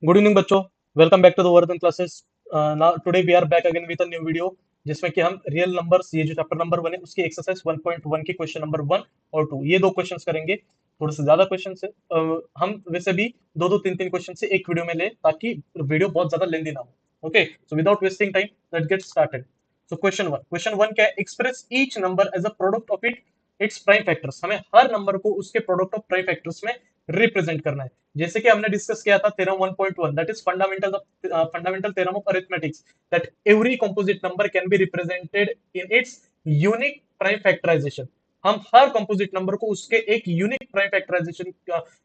Good evening बच्चों। Welcome back to the Vardhan classes. Now today we are back again with a new video जिसमें कि हम real numbers, ये जो chapter number 1 है उसकी एक्सरसाइज 1.1 के क्वेश्चन नंबर 1 और 2, ये दो क्वेश्चंस करेंगे। थोड़े से ज्यादा क्वेश्चन है। हम वैसे भी दो दो तीन तीन क्वेश्चन से एक वीडियो में ले, ताकि वीडियो बहुत ज्यादा लेंदी ना हो। Okay, so without wasting time let's get started. So question one क्या है? Express each number as a product of its prime factors. हमें हर नंबर को उसके प्रोडक्ट ऑफ प्राइम फैक्टर्स में रिप्रेजेंट करना है। जैसे कि हमने डिस्कस किया था theorem 1.1, that is fundamental theorem of arithmetics, that every composite number can be represented in its unique prime factorization. हम हर कंपोजिट नंबर को उसके एक unique prime factorization,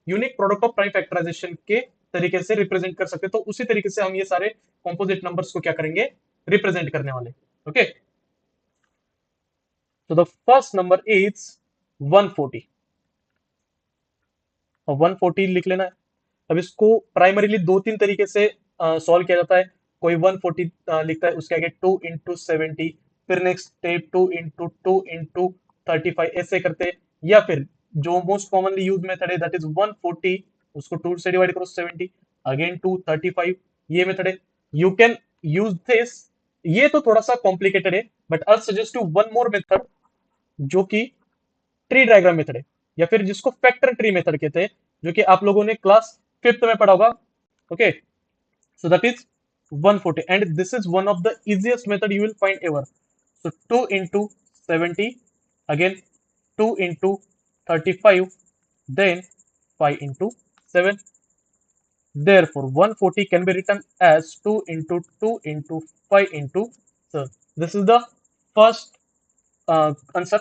unique product of prime factorization के तरीके से रिप्रेजेंट कर सकते हैं। तो उसी तरीके से हम ये सारे कंपोजिट नंबर्स को क्या करेंगे? रिप्रेजेंट करने वाले। ओके, तो द फर्स्ट नंबर इज 140 और 140 लिख लेना है। अब इसको प्राइमरीली दो तीन तरीके से सॉल्व किया जाता है। कोई 140 लिखता है, उसके आगे 2 into 70, फिर नेक्स्ट स्टेप 2 into 2 into 35, ऐसे करते हैं। या फिर जो मोस्ट कॉमनली यूज मेथड है दैट इज 140, उसको 2 से डिवाइड करो 70, अगेन 2 35, ये मेथड है। You can use this. ये तो थोड़ा सा कॉम्प्लिकेटेड है, but I suggest you one more method, जो कि ट्री डायग्राम मेथड है, या फिर जिसको फैक्टर ट्री मेथड कहते हैं, जो कि आप लोगों ने क्लास फिफ्थ में पढ़ा होगा। Okay, so that is 140, and this is one of the easiest method you will find ever. So 2 into 70, again 2 into 35, then 5 into 7. Therefore 140 can be written as 2 into 2 into 5 into 7. This is the first answer.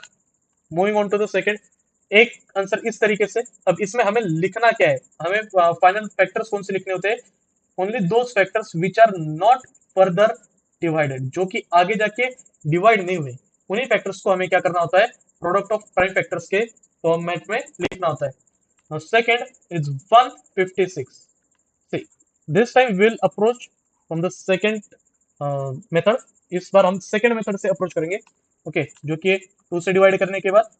Moving on to the second, एक answer इस तरीके से। अब इसमें हमें लिखना क्या है? हमें फाइनल फैक्टर्स कौन से लिखने होते हैं? Only those factors which are not further divided, जो कि आगे जाके डिवाइड नहीं हुए, उन्हीं फैक्टर्स को हमें क्या करना होता है? प्रोडक्ट ऑफ प्राइम फैक्टर्स के फॉर्मेट में लिखना होता है। Now second is 156. See, this time we'll approach from the second method. इस बार हम सेकंड मेथड से अप्रोच करेंगे। ओके, जो कि 2 से डिवाइड करने के बाद,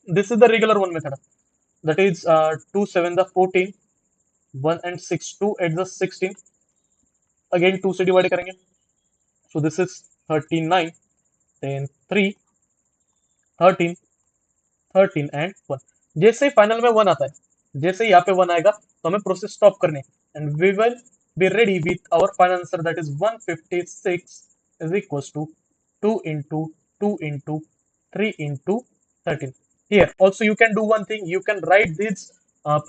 this is the regular one method, that is 2 7 the 14, 1 and 6 2 8 the 16, again 2 से डिवाइड करेंगे। So this is 39, then 3 13 13 and 1। जैसे ही फाइनल में 1 आता है, जैसे ही यहाँ पे 1 आएगा, तो हमें प्रोसेस स्टॉप करने, and we will be ready with our final answer, that is 156 is equals to 2 into 2 into 3 into 13. Here also you can do one thing, you can write this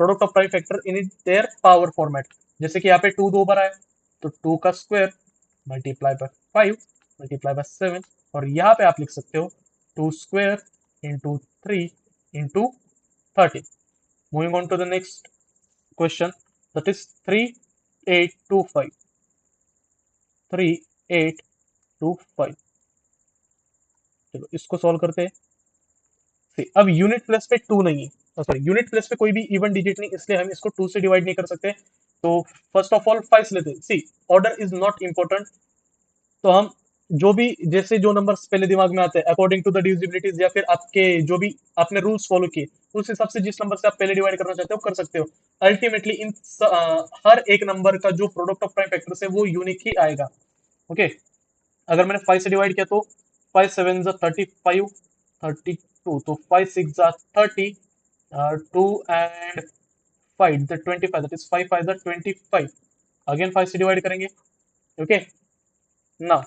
product of prime factor in their power format। जैसे कि यहाँ पे 2 दो बार आया, तो 2 का square multiply by 5 multiply by 7, और यहाँ पे आप लिख सकते हो 2 square into 3 into 13। Moving on to the next question, that is 3825 3825। चलो इसको सॉल्व करते हैं। अब यूनिट प्लेस पे 2 नहीं है, सॉरी यूनिट प्लेस पे कोई भी इवन डिजिट नहीं, इसलिए हम इसको 2 से डिवाइड नहीं कर सकते। तो फर्स्ट ऑफ ऑल 5 लेते हैं। सी, ऑर्डर इज नॉट इंपॉर्टेंट। तो हम जो भी, जैसे जो नंबर्स पहले दिमाग में आते हैं अकॉर्डिंग टू द डिविजिबिलिटीज, या फिर आपके जो भी आपने रूल्स फॉलो किए, उस हिसाब से जिस नंबर से आप पहले डिवाइड करना चाहते हो कर सकते हो। अल्टीमेटली हर एक नंबर का जो प्रोडक्ट ऑफ प्राइम फैक्टर्स है वो यूनिक ही आएगा। ओके, अगर मैंने 5 से डिवाइड किया, तो 5 7 जा 35 32, तो 5 6 जा 30, 2 and 5 the 25, that is 5 5 the 25। Again 5 से डिवाइड करेंगे। ओके, नाउ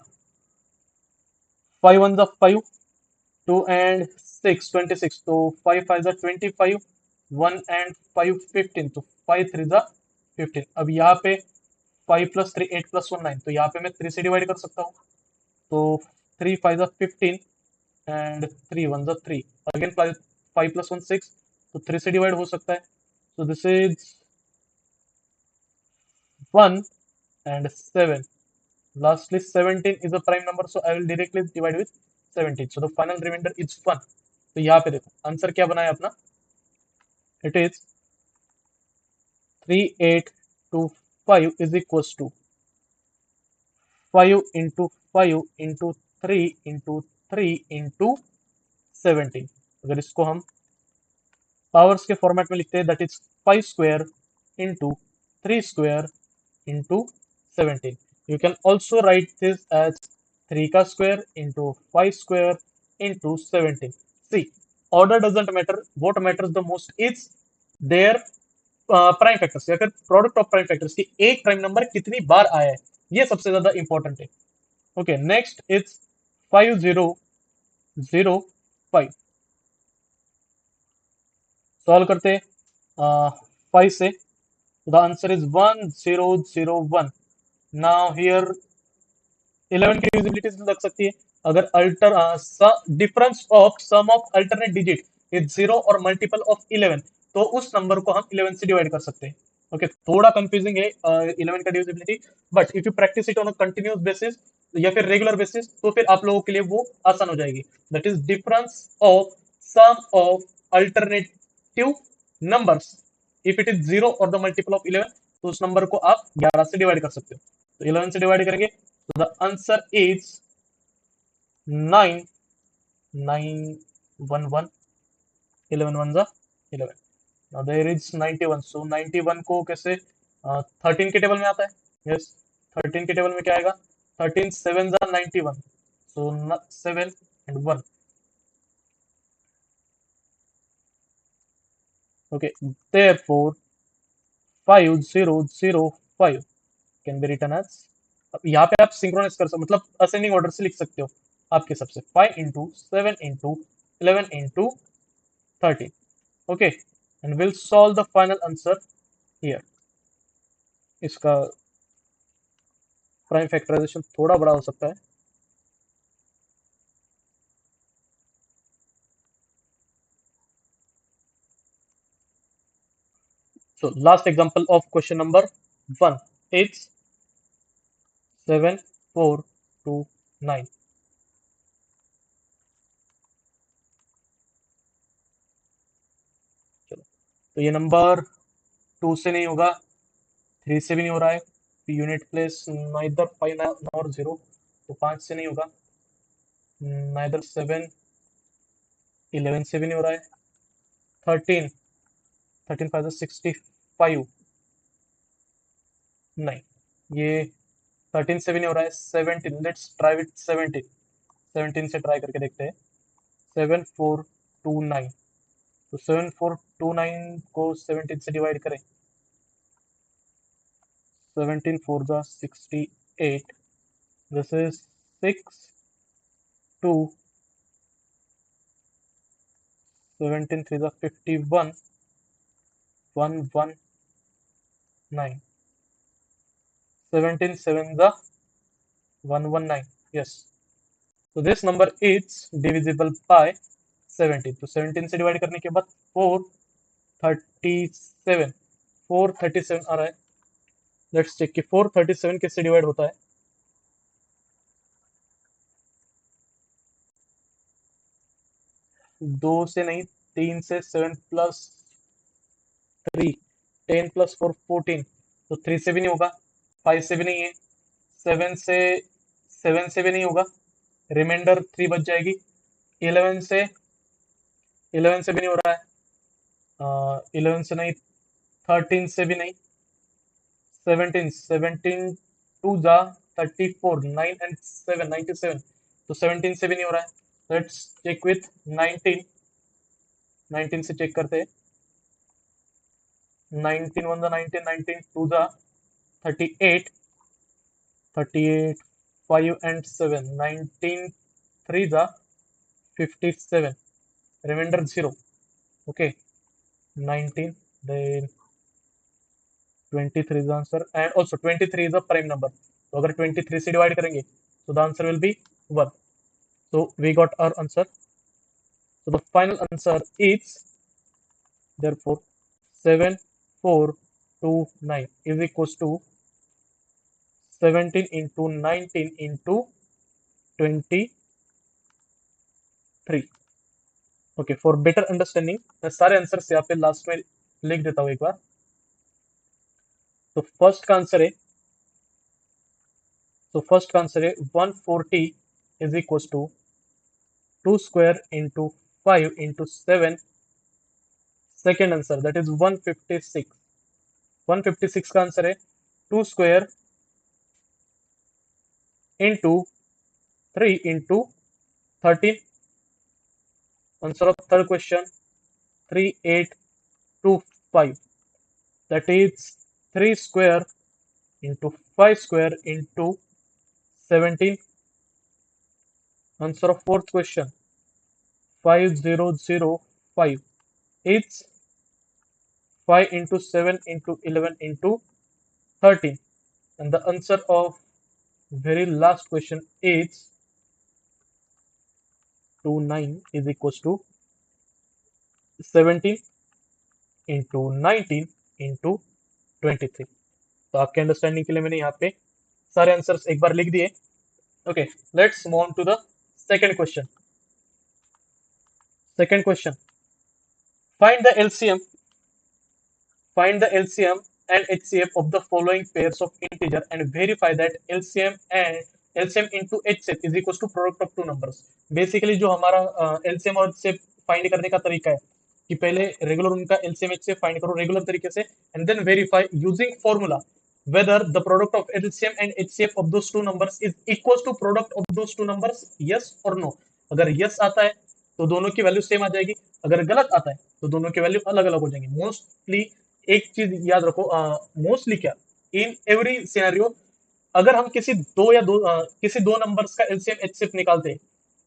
5 1 जा 5, 2 and 6 26, तो 5 5 जा 25, 1 and 5 15, तो 5 3 जा 15। अब यहाँ पे 5 plus 3 8 plus 1 9, तो यहाँ पे मैं 3 से डिवाइड कर सकता हूँ। तो 3 5 जा 15 एंड 3 1 जा 3, अगेन 5 plus 1 6, तो 3 से डिवाइड हो सकता है। so this is 1 and 7, lastly 17 is a prime number, so I will directly divide with 17, so the final remainder is 1। तो यहाँ पे देखो आंसर क्या बनाया अपना, it is 3825 is equals to 5 into 5 into 3 into 3 into 17। अगर इसको हम पावर्स के फॉर्मेट में लिखते हैं, that is 5 square into 3 square into 17. You can also write this as 3 का square into 5 square into 17. See, order doesn't matter. What matters the most is their prime factors या फिर प्रोडक्ट ऑफ प्राइम फैक्टर्स की एक prime number कितनी बार आया है, ये सबसे ज्यादा इंपॉर्टेंट है. Okay, next it's 5005. सॉल्व करते 5 से. The answer is 1001. Now here 11 की यूजिबिलिटी लग सकती है. अगर alter difference of sum of alternate digit is 0 और मल्टीपल ऑफ 11, तो उस नंबर को हम 11 से डिवाइड कर सकते हैं. ओके, थोड़ा कंफ्यूजिंग है 11 का divisibility, but if you practice it on a continuous basis या फिर रेगुलर बेसिस, तो फिर आप लोगों के लिए वो आसान हो जाएगी. That is difference of sum of alternative numbers. If it is 0 और द मल्टीपल ऑफ 11, तो उस नंबर को आप 11 से डिवाइड कर सकते हो. तो 11 से डिवाइड करेंगे, so the answer is 9, 9, 1, 1, 11 1 जा 11. Now there is 91. So 91 को कैसे 13 के टेबल में आता है. Yes, 13 के टेबल में क्या आएगा? 13 7 जा 91. So 7 and 1. Okay, therefore 5005 can be written as. यहाँ पे आप सिंक्रोनाइज कर सकते, मतलब असेंडिंग ऑर्डर से लिख सकते हो आपके हिसाब से. 5 into 7 into 11 into 13. Okay, and will solve the final answer here. इसका प्राइम फैक्टराइजेशन थोड़ा बड़ा हो सकता है. So last example of question number 1 is 7429. चलो, तो ये नंबर 2 से नहीं होगा, 3 से भी नहीं हो रहा है. यूनिट प्लेस नाइदर 5 नॉर 0, तो 5 से नहीं होगा. नाइदर 7, 11 से भी नहीं हो रहा है. 13, 13 5 65, नहीं, ये 13 से भी नहीं हो रहा है. 17, लेट्स ट्राई विथ 17. 17 से ट्राई करके देखते हैं. 7429. तो 7429 को 17 से डिवाइड करें. 17 4 जा 68. This is 6 2. 17 3 जा 51. 119. 17 7 जा 119. Yes. So this number is divisible by 17. तो 17 से डिवाइड करने के बाद 437. 437 आ रहा है. लेट्स चेक कि 437 किससे डिवाइड होता है. 2 से नहीं, 3 से. 7 प्लस 3, 10 प्लस 4 14. तो 3 से भी नहीं होगा, 5 से भी नहीं है, 7 से 7 से भी नहीं होगा. रिमाइंडर 3 बच जाएगी. 11 से 11 से भी नहीं हो रहा है. 11 से नहीं, 13 से भी नहीं. 17 17 2 जा 34. 9 and 7 97. तो 17 से भी नहीं हो रहा है. Let's check with 19. 19 से चेक करते हैं. 19 1 जा 19. 19 2 जा 38. 38 5 and 7. 19 3 जा 57. Reminder 0. Okay, 19, then 23 is the answer, and also 23 is a prime number. तो अगर 23 से डिवाइड करेंगे, so the answer will be 1. So we got our answer. So the final answer is therefore 7429 is equals to 17 into 19 into 23. Okay, for better understanding मैं सारे answer यहाँ पे last में लिख देता हूँ एक बार. तो फर्स्ट का आंसर है, तो फर्स्ट का आंसर है 140 is equal to 2 square into 5 into 7. Second answer that is 156. 156 का आंसर है 2 square into 3 into 13. Answer of third question 3825. That is 3 square into 5 square into 17. Answer of fourth question 5005. It's 5 into 7 into 11 into 13. And the answer of very last question is 29 is equals to 17 into 19 into 23. तो आपके understanding के लिए मैंने यहाँ पे सारे answers एक बार लिख दिए. Okay, let's move on to the second question. Second question. Find the LCM. Find the LCM and HCF of the following pairs of integer and verify that LCM into HCF is equals to product of two numbers. Basically जो हमारा LCM और HCF find करने का तरीका है कि पहले regular उनका LCM HCF फाइंड करो रेगुलर तरीके से and then verify using formula whether the product of LCM and HCF of those two numbers is equals to product of those two numbers, yes or no. अगर yes आता है तो दोनों की value same आ जाएगी, अगर गलत आता है तो दोनों की वैल्यू अलग अलग हो जाएंगी. मोस्टली एक चीज याद रखो, मोस्टली क्या, इन एवरी सिनेरियो अगर हम किसी दो नंबर्स का एलसीएम एचसीएफ निकालते हैं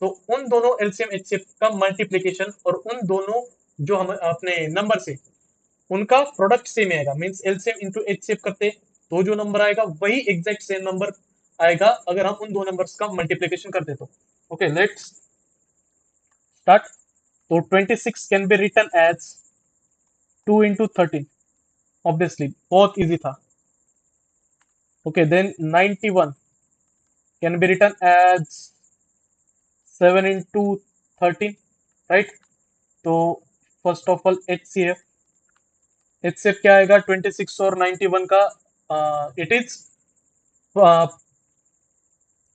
तो उन दोनों एलसीएम एचसीएफ का मल्टीप्लीकेशन और उन दोनों जो हम अपने नंबर से उनका प्रोडक्ट सेम आएगा. मींस एलसीएम इनटू एचसीएफ करते तो जो नंबर आएगा वही एग्जैक्ट सेम नंबर आएगा अगर हम उन दो नंबर्स का मल्टीप्लीकेशन करते तो. Okay, let's start. तो 26 can be written as 2 into 13. Obviously बहुत इजी था. Okay, then 91 can be written as 7 into 13, right? तो first of all HCF क्या आएगा 26 और 91 का, it is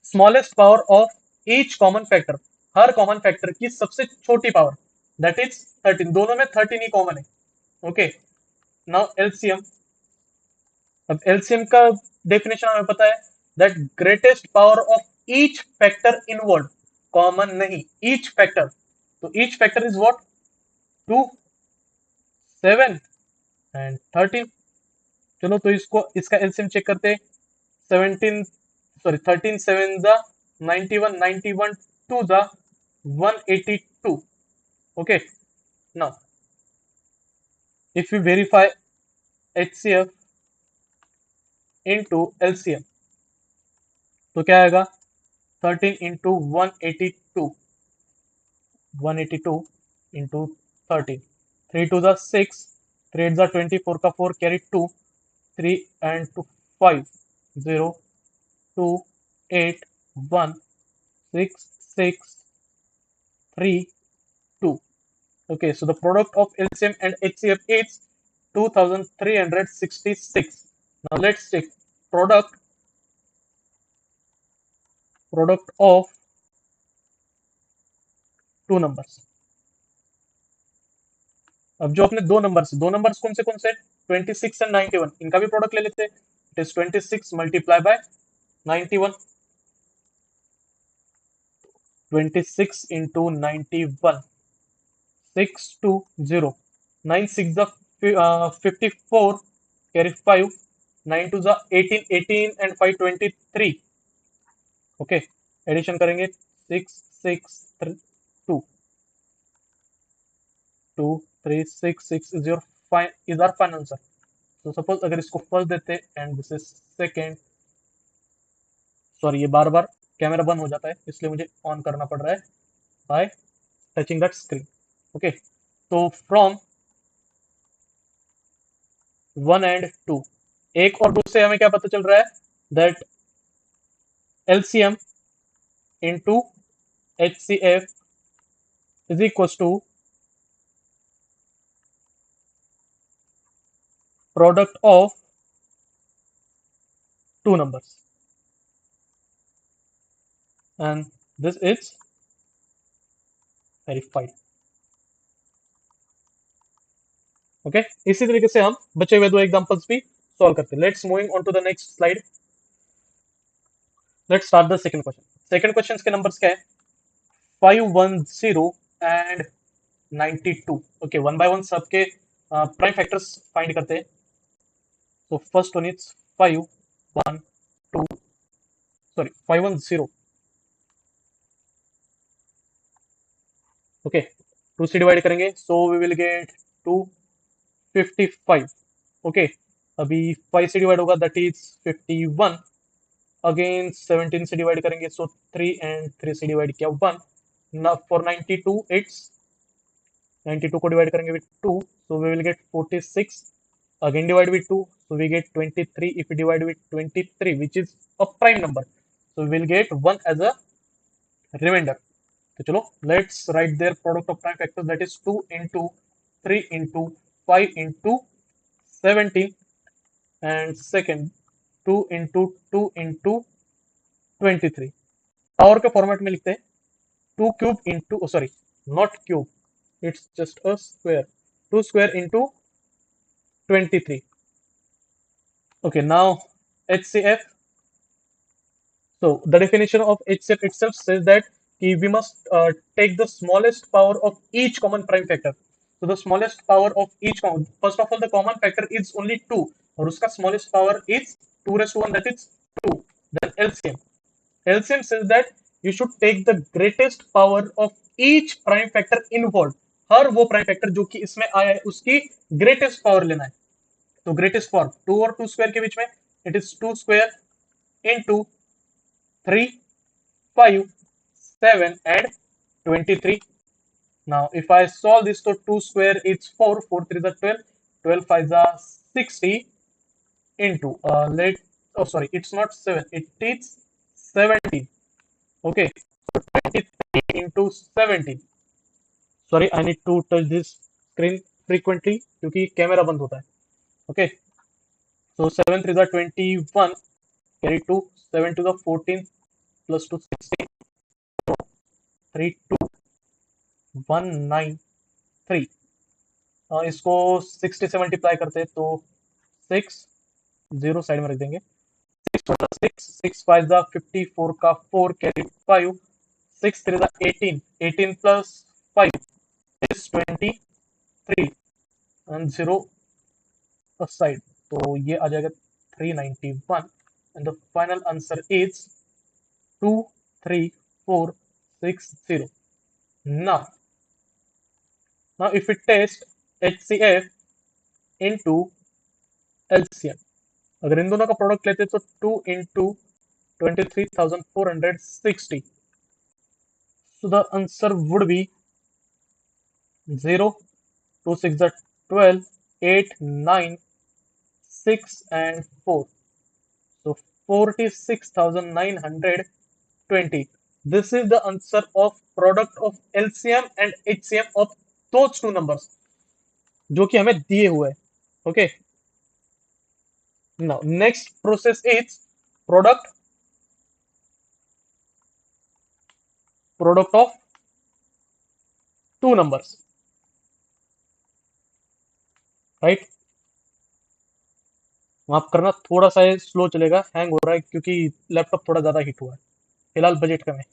smallest power of each common factor. Her common factor की सबसे छोटी पावर दैट इज 13. दोनों में 13 ही कॉमन है. Okay, now LCM. अब एलसीएम का डेफिनेशन हमें पता है that greatest power of each factor inward. Common नहीं, ईच फैक्टर. तो each factor is what 2 7 and 13. चलो तो इसका एलसीएम चेक करते हैं. 13 7 जा 91, 91 2 जा 182. okay, now if we verify HCF into LCM तो क्या आएगा 13 into 182 into 13. 3 2 जा 6, 3 8 जा 24 का 4 carry 2, 3 and 2 5, 0 2 8 1 6 6 3 2. Okay, so the product of LCM and HCF is 2366. Now let's check product of two numbers. अब जो अपने दो नंबर्स कौन से 26 and 91, इनका भी प्रोडक्ट ले लेते हैं. It is 26 multiply by 91. 26 into 91 620. 9 6 the 54 carry 5, 9 2 the 18, 18 and 5 23. Okay, addition करेंगे 6 6 2 2 3 6 6 is your final answer. तो सपोज अगर इसको फर्स्ट देते and this is second. Sorry, ये बार बार कैमरा बंद हो जाता है इसलिए मुझे ऑन करना पड़ रहा है bye touching that screen. Okay, तो फ्रॉम 1 and 2, एक और 2 से हमें क्या पता चल रहा है that LCM into HCF is equals to product of two numbers, and this is verified. Okay, इसी तरीके से हम बचे हुए दो एग्जांपल्स भी सॉल्व करते हैं। Let's moving on to the next slide. Let's start the second question. Second question के नंबर्स क्या है? 510 and 92। Okay, one by one सबके प्राइम फैक्टर्स फाइंड करते हैं। So first one is 5 1 2, sorry 510. Okay, 2 से डिवाइड करेंगे, so we will get 255. Okay, अभी 5 से डिवाइड होगा, that is 51. अगेन 17 से डिवाइड करेंगे, so 3 and 3 से डिवाइड किया 1. Now for 92 it's 92 को डिवाइड करेंगे with 2, so we will get 46. Again divide with 2, so we get 23. If we divide with 23, which is a prime number, so we will get 1 as a remainder. तो चलो let's write their product of prime factors, that is 2 into 3 into 5 into 17, and second 2 into 2 into 23. Power के format में लिखते हैं 2 cube into, sorry not cube, it's just a square, 2 square into 23. Okay, now HCF. So the definition of HCF itself says that we must take the smallest power of each common prime factor. So the smallest power of each common, first of all the common factor is only 2 और उसका smallest power is 2 raised to 1, that is 2. Then LCM. LCM says that you should take the greatest power of each prime factor involved. हर वो prime factor जो कि इसमें आया है उसकी greatest power लेना है. तो greatest power 2 और 2 square के बीच में it is 2 square into 3, 5, 7 and 23. Now if I solve this, to 2 square it's 4, 4 3 is 12, 12 5 is 60 into let, oh sorry, it's not 7, it is 17. Okay, so 23 into 17. Sorry, I need to touch this screen frequently क्योंकि camera बंद होता है. Okay, so 7 3 is 21, carry 2, 7 to the 14 plus 2 16, 3 2 1 9 3. इसको 60 से multiply करते हैं तो 6, 0 side में रख देंगे, 6 6 5 जा 54 का 4 कैरी 5, 6 3 जा 18, 18 प्लस 5 इज 23 एंड 0 साइड, तो ये आ जाएगा 391 and the final answer is 23460. now now if we test HCF into LCM, अगर इन दोनों का प्रोडक्ट लेते तो 2 into 23,460. So the answer would be 0, 2 6 are 12, 8 9 6 and 4. So 46,920. This is the answer of product of LCM and HCM of those two numbers जो कि हमें दिए हुए हैं. Okay. Now next process is product of two numbers, right? माफ करना थोड़ा सा स्लो चलेगा, हैंग हो रहा है क्योंकि लैपटॉप थोड़ा ज्यादा हिट हुआ है, फिलहाल बजट कम है.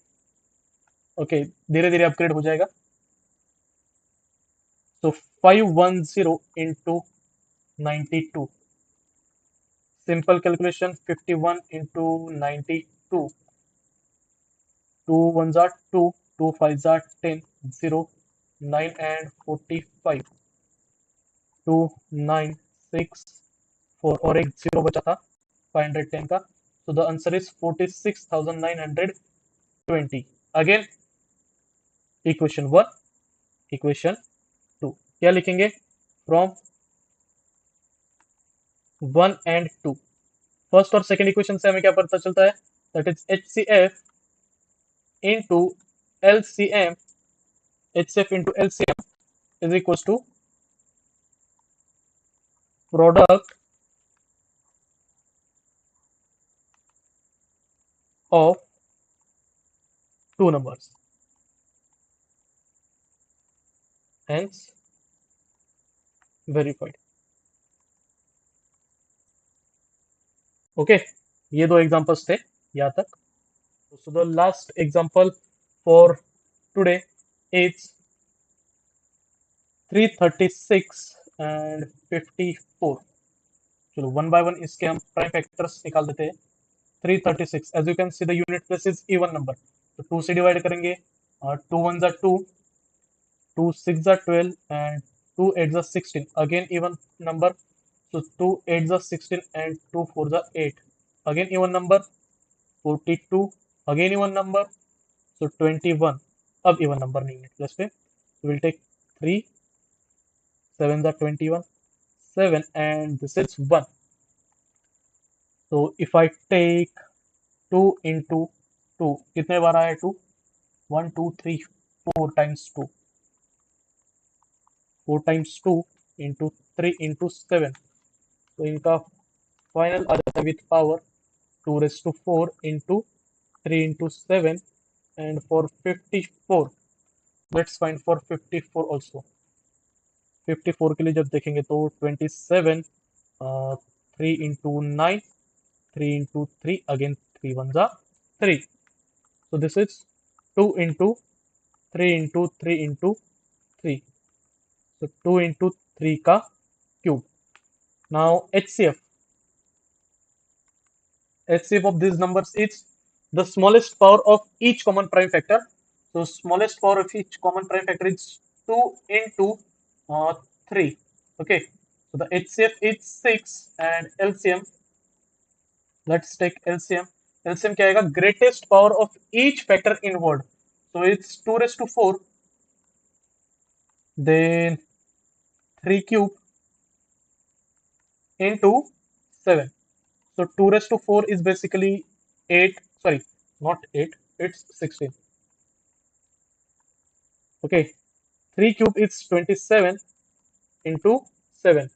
ओके, धीरे धीरे अपग्रेड हो जाएगा. तो 510 into 92, simple calculation 51 into 92, 2 1s are 2, 2 5s are 10, 0 9 and 45, 2 9 6 4 और एक 0 बचा था 510 का. so the answer is 46,920. again equation 1, equation 2 क्या लिखेंगे? फ्रॉम 1 एंड 2, फर्स्ट और सेकंड इक्वेशन से हमें क्या पता चलता है? That is HCF into LCM, HCF into LCM is equals to product of two numbers, hence verified. Okay, ये दो एग्जांपल्स थे यहाँ तक. So the last example for today is 336 and 54. चलो वन बाय वन इसके हम प्राइम फैक्टर्स निकाल देते हैं. 336, as you can see the unit place is even number, तो 2 से डिवाइड करेंगे. 2 1 जा 2, 2 6 जा 12 एंड 2 8 जा 16, अगेन इवन नंबर. So 2 8 जा 16 and 2 4 जा 8, again even number. 42, again even number. So 21, अब even number नहीं है प्लस पे. We'll take 3 7 जा 21, 7 and this is 1. So if I take 2 into 2, कितने बार आया 2? 1 2 3 4 times 2, 4 times 2 into 3 into 7. तो इनका फाइनल आ जाता है with power 2 raised to 4 into 3 into 7. And for 54, let's find for 54 also. 54 के लिए जब देखेंगे तो 27, 3 into 9, 3 into 3, again 3 1 जा 3. So this is 2 into 3 into 3 into 3. So 2 into 3 का cube. Now HCF of these numbers is the smallest power of each common prime factor. So smallest power of each common prime factor is 2 into 3. Okay. So the HCF is 6 and LCM. Let's take LCM. LCM क्या आएगा? Greatest power of each factor involved. So it's 2 raised to 4. Then 3 cube into 7. So 2 raised to 4 is basically 8. Sorry, not 8. It's 16. Okay. 3 cube is 27 into 7.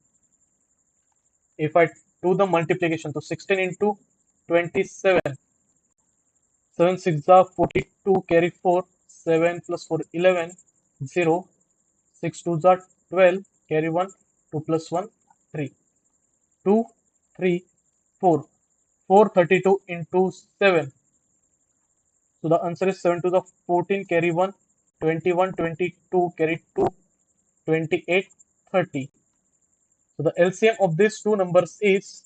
If I do the multiplication, so 16 into 27, 7 6 are 42, carry 4, 7 plus 4 11, 0, 6 2 are 12, carry 1, 2 plus 1 3, 2 3 4, 432 into 7. So the answer is 7 to the 14, carry 1, 21 22, carry 2, 28 30. So the LCM of these two numbers is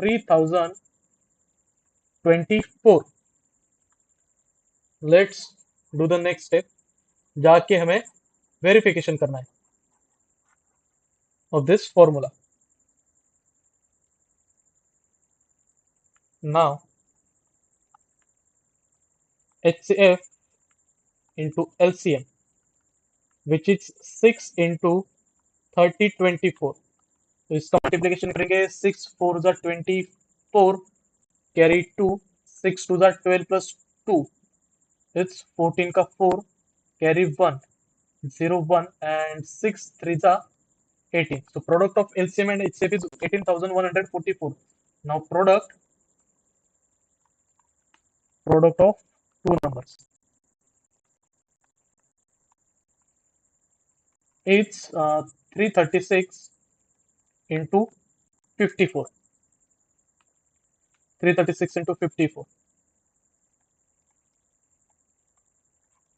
3024. Let's do the next step. जाके हमें verification करना है of this formula. Now HCF into LCM, which is 6 into 3024. तो इसका multiplication करेंगे. 6 4 जा 24, carry 2, 6 2 जा 12 plus 2, it's 14 का 4, carry 1, 0 1 and 6 3 जा 18. So product of LCM and HCF is 18,144. Now product of two numbers, it's 336 into 54. 336 into 54.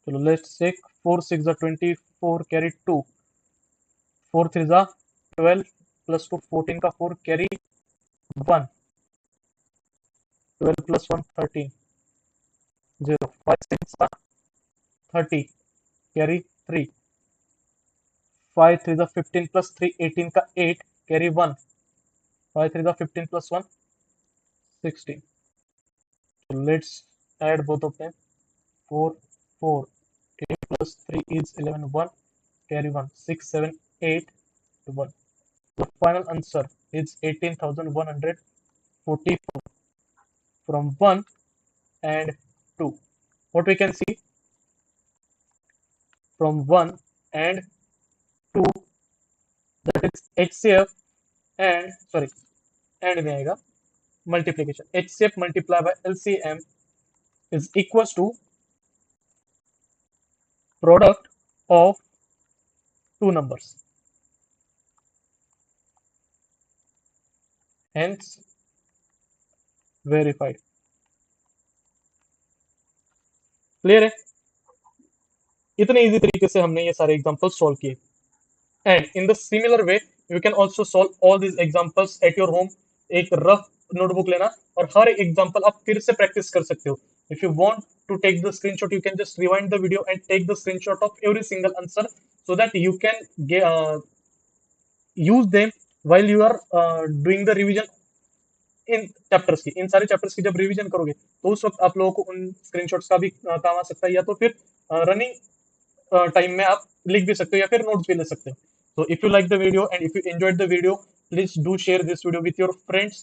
So let's check. 4 6 are 24, carry 2, 4 3 are 12 plus 2, 14 का 4, carry 1, 12 plus 1 13, 0, 5 6 are 30, carry 3, 5 3 are 15 plus 3 18 का 8, carry 1, 5 3 are 15 plus 1 16. So let's add both of them. 4 4, 8 plus 3 is 11, 1, carry 1, 6 7 8 1. The final answer is 18,144 from 1 and 2. What we can see from 1 and 2, that is HCF and sorry, and में आएगा multiplication. HCF multiplied by LCM is equals to product of two numbers. Hence verified. Clear है? इतने easy तरीके से हमने ये सारे examples solve किए। And in the similar way you can also solve all these examples at your home. एक rough notebook लेना और हर एक एग्जांपल आप फिर से प्रैक्टिस कर सकते हो। If you want to take the screenshot you can just rewind the video and take the screenshot of every single answer so that you can use them while you are doing the revision in chapters की। इन सारे chapters की जब revision करोगे तो उस वक्त आप लोगों को उन स्क्रीनशॉट्स का भी काम आ सकता है, या तो फिर रनिंग टाइम में आप लिख भी सकते हो या फिर नोट्स भी ले सकते हो। So if you like the video and if you enjoyed the video, please do share this video with your friends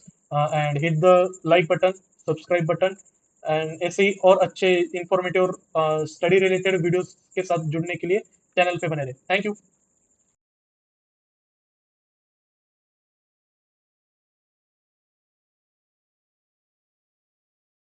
and hit the like button, subscribe button, and ऐसे ही और अच्छे इंफॉर्मेटिव और स्टडी रिलेटेड वीडियोस के साथ जुड़ने के लिए channel पे बने रहे। Thank you.